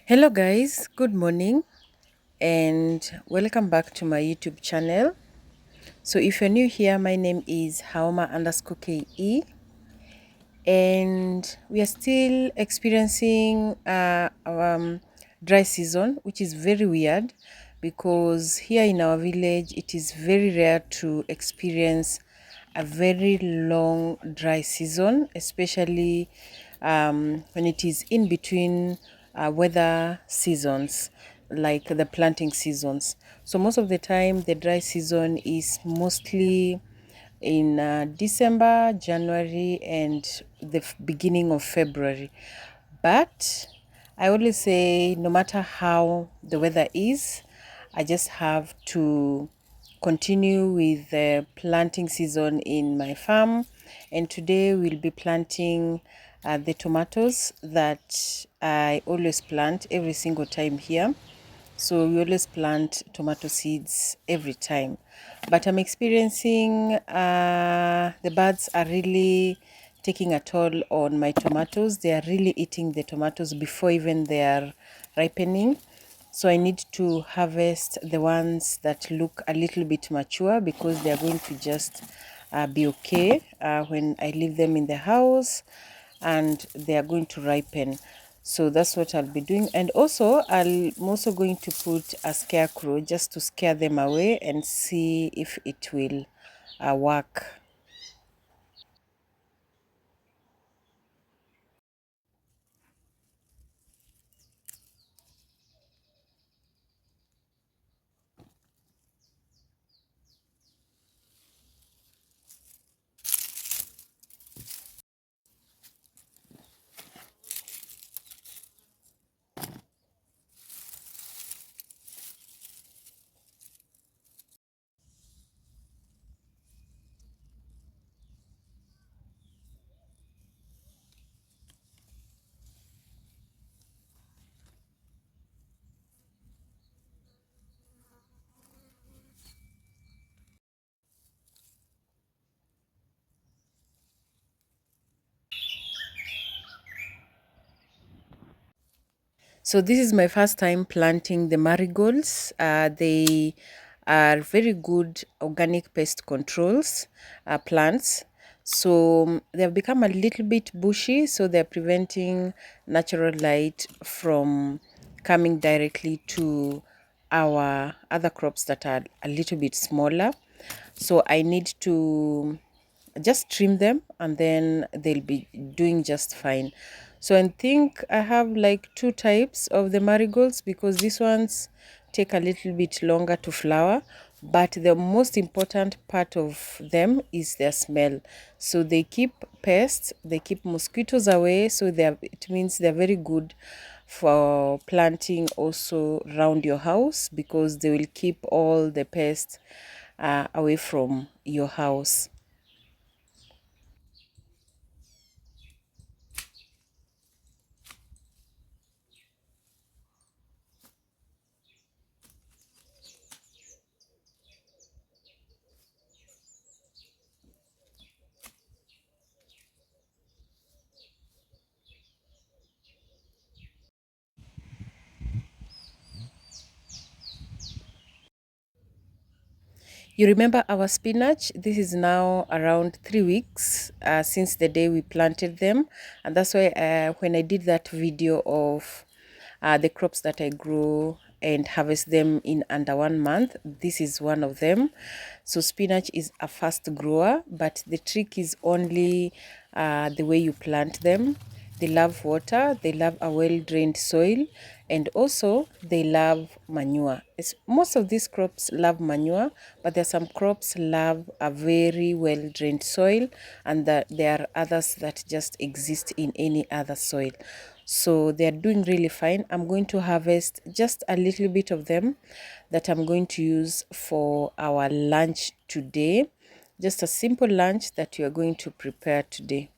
Hello guys, good morning and welcome back to my YouTube channel. So if you're new here, my name is Haoma_KE and we are still experiencing dry season, which is very weird because here in our village it is very rare to experience a very long dry season, especially when it is in between weather seasons like the planting seasons. So most of the time the dry season is mostly in December, January, and the beginning of February. But I always say, no matter how the weather is, I just have to continue with the planting season in my farm. And today we'll be planting the tomatoes that I always plant every single time here. So we always plant tomato seeds every time. But I'm experiencing the birds are really taking a toll on my tomatoes. They are really eating the tomatoes before even they are ripening. So I need to harvest the ones that look a little bit mature because they are going to just be okay when I leave them in the house and they are going to ripen. So that's what I'll be doing. And also I'm also going to put a scarecrow just to scare them away and see if it will work. So this is my first time planting the marigolds. They are very good organic pest controls plants. So they have become a little bit bushy, so they're preventing natural light from coming directly to our other crops that are a little bit smaller. So I need to just trim them and then they'll be doing just fine. So I think I have like two types of the marigolds because these ones take a little bit longer to flower, but the most important part of them is their smell. So they keep pests, they keep mosquitoes away, so it means they're very good for planting also around your house because they will keep all the pests away from your house. You remember our spinach? This is now around 3 weeks since the day we planted them. And that's why when I did that video of the crops that I grow and harvest them in under 1 month, this is one of them. So spinach is a fast grower, but the trick is only the way you plant them. They love water, they love a well-drained soil, and also they love manure. Most of these crops love manure, but there are some crops love a very well-drained soil, and there are others that just exist in any other soil. So they are doing really fine. I'm going to harvest just a little bit of them that I'm going to use for our lunch today. Just a simple lunch that we are going to prepare today.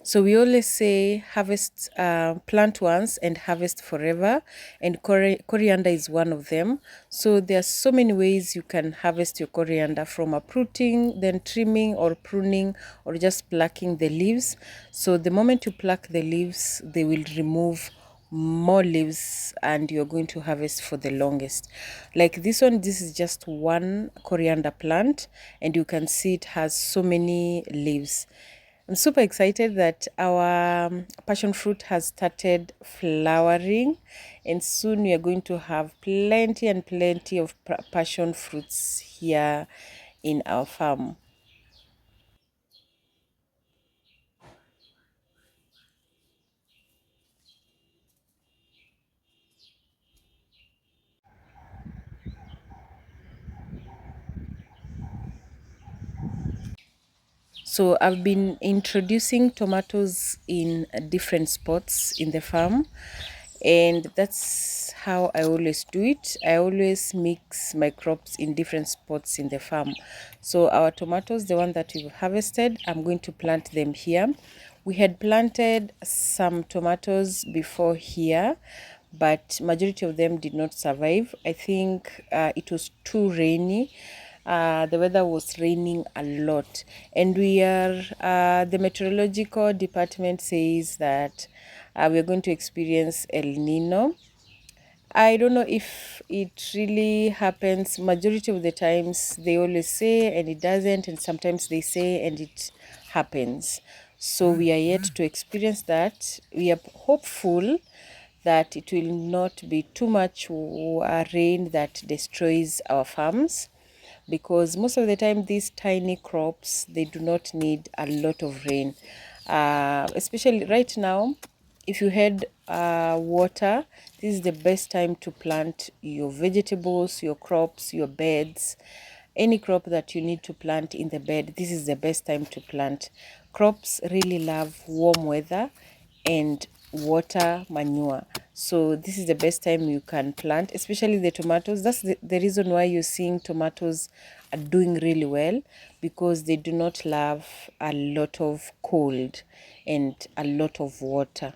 So we always say harvest, plant once and harvest forever, and coriander is one of them. So there are so many ways you can harvest your coriander, from uprooting, then trimming or pruning, or just plucking the leaves. So the moment you pluck the leaves, they will remove more leaves and you're going to harvest for the longest. Like this one, this is just one coriander plant, and you can see it has so many leaves. I'm super excited that our passion fruit has started flowering, and soon we are going to have plenty and plenty of passion fruits here in our farm. So I've been introducing tomatoes in different spots in the farm, and that's how I always do it. I always mix my crops in different spots in the farm. So our tomatoes, the one that we've harvested, I'm going to plant them here. We had planted some tomatoes before here, but majority of them did not survive. I think it was too rainy. The weather was raining a lot, and the meteorological department says that we are going to experience El Nino. I don't know if it really happens. Majority of the times they always say and it doesn't, and sometimes they say and it happens. So we are yet to experience that. We are hopeful that it will not be too much rain that destroys our farms, because most of the time these tiny crops, they do not need a lot of rain, especially right now. If you had water, this is the best time to plant your vegetables, your crops, your beds. Any crop that you need to plant in the bed, this is the best time to plant. Crops really love warm weather and water, manure. So this is the best time you can plant, especially the tomatoes. That's the reason why you're seeing tomatoes are doing really well, because they do not love a lot of cold and a lot of water.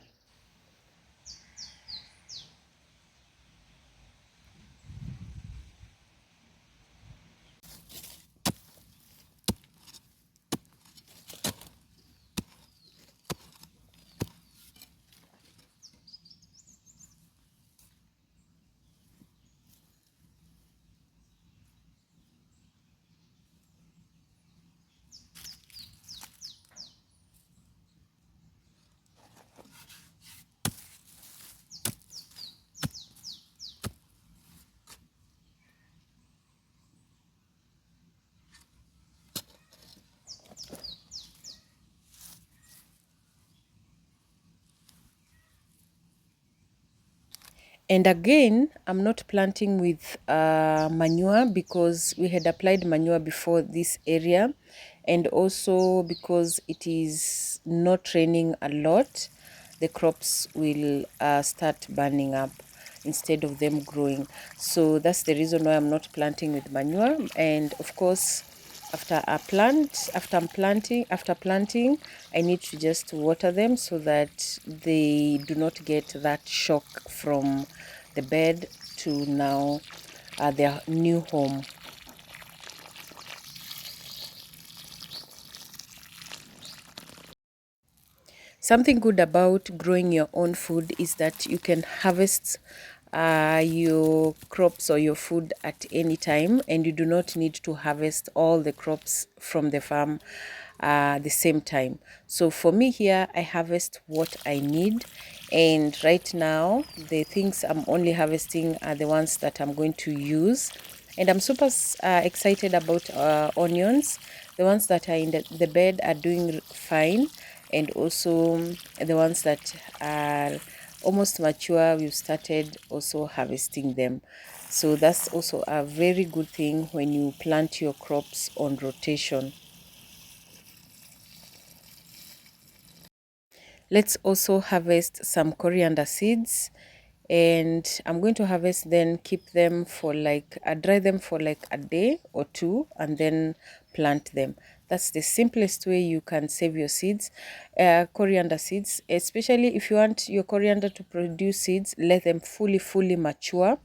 And again, I'm not planting with manure, because we had applied manure before this area, and also because it is not raining a lot, the crops will start burning up instead of them growing. So that's the reason why I'm not planting with manure. And of course, after planting, I need to just water them so that they do not get that shock from the bed to now their new home. Something good about growing your own food is that you can harvest your crops or your food at any time, and you do not need to harvest all the crops from the farm the same time. So for me here, I harvest what I need, and right now the things I'm only harvesting are the ones that I'm going to use. And I'm super excited about onions. The ones that are in the bed are doing fine, and also the ones that are almost mature, we've started also harvesting them. So that's also a very good thing when you plant your crops on rotation. Let's also harvest some coriander seeds, and I'm going to harvest, then keep them for like dry them for like a day or two, and then plant them. That's the simplest way you can save your seeds. Coriander seeds, especially if you want your coriander to produce seeds, let them fully mature,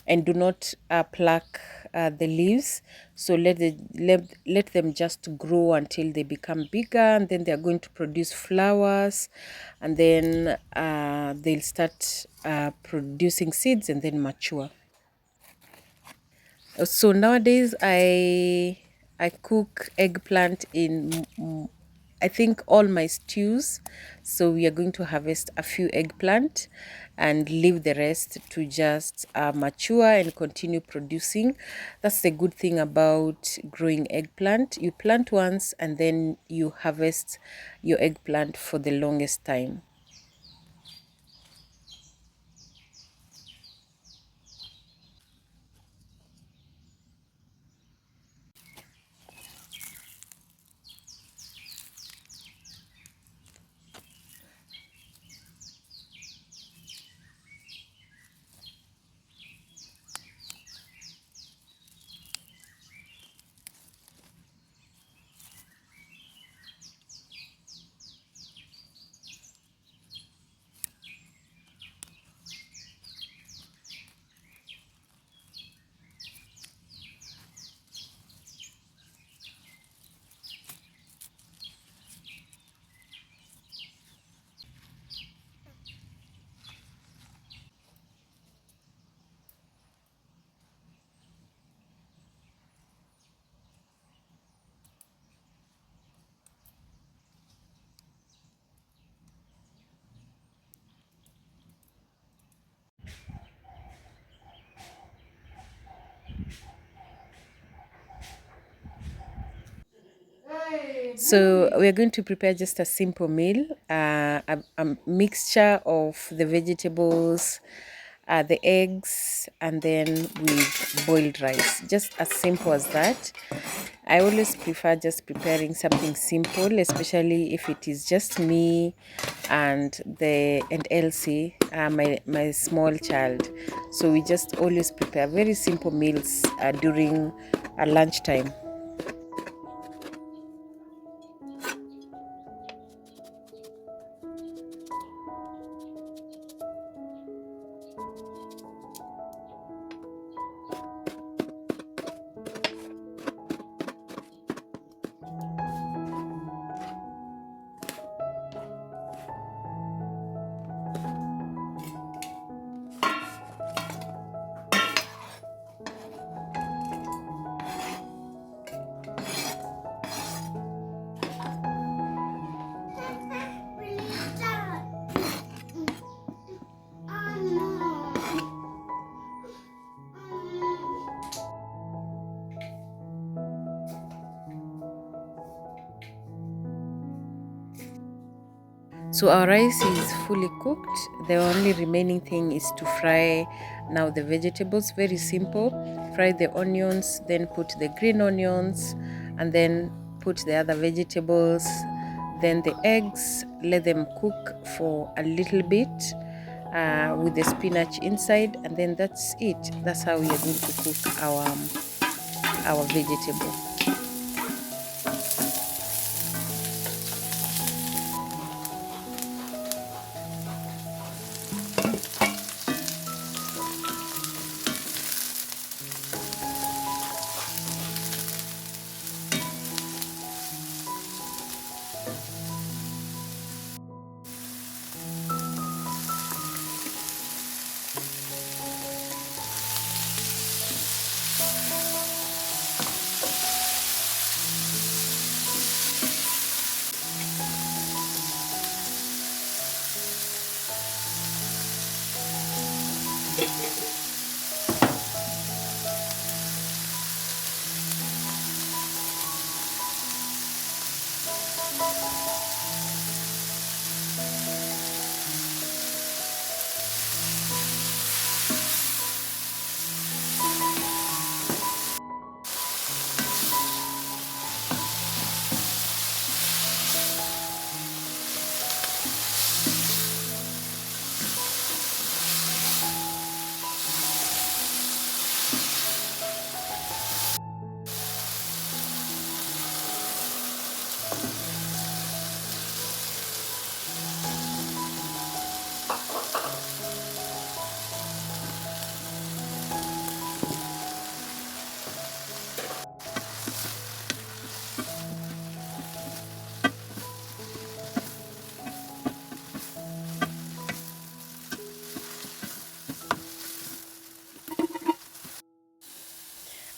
and do not pluck the leaves. So let them just grow until they become bigger, and then they are going to produce flowers, and then they'll start producing seeds and then mature. So nowadays I cook eggplant in I think all my stews. So we are going to harvest a few eggplant and leave the rest to just mature and continue producing. That's the good thing about growing eggplant. You plant once and then you harvest your eggplant for the longest time. So we are going to prepare just a simple meal, a mixture of the vegetables, the eggs, and then with boiled rice. Just as simple as that. I always prefer just preparing something simple, especially if it is just me and Elsie, my small child. So we just always prepare very simple meals during lunchtime. So our rice is fully cooked. The only remaining thing is to fry now the vegetables. Very simple. Fry the onions, then put the green onions, and then put the other vegetables, then the eggs. Let them cook for a little bit with the spinach inside, and then that's it. That's how we are going to cook our vegetable.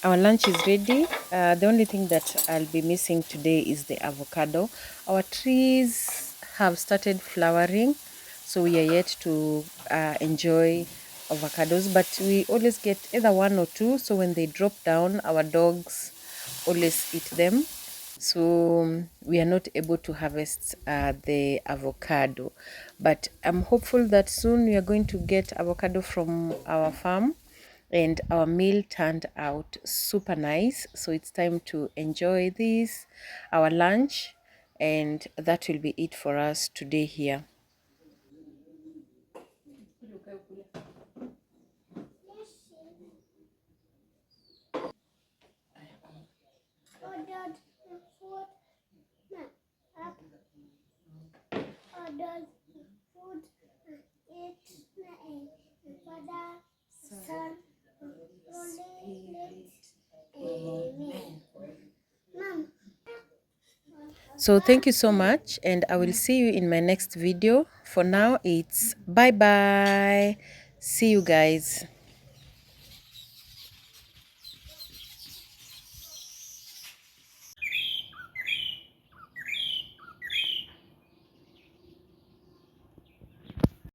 Our lunch is ready. The only thing that I'll be missing today is the avocado. Our trees have started flowering, so we are yet to enjoy avocados, but we always get either one or two, so when they drop down, our dogs always eat them. So we are not able to harvest the avocado, but I'm hopeful that soon we are going to get avocado from our farm. And our meal turned out super nice, so it's time to enjoy this, our lunch, and that will be it for us today here. So thank you so much, and I will see you in my next video. For now, it's bye bye. See you guys.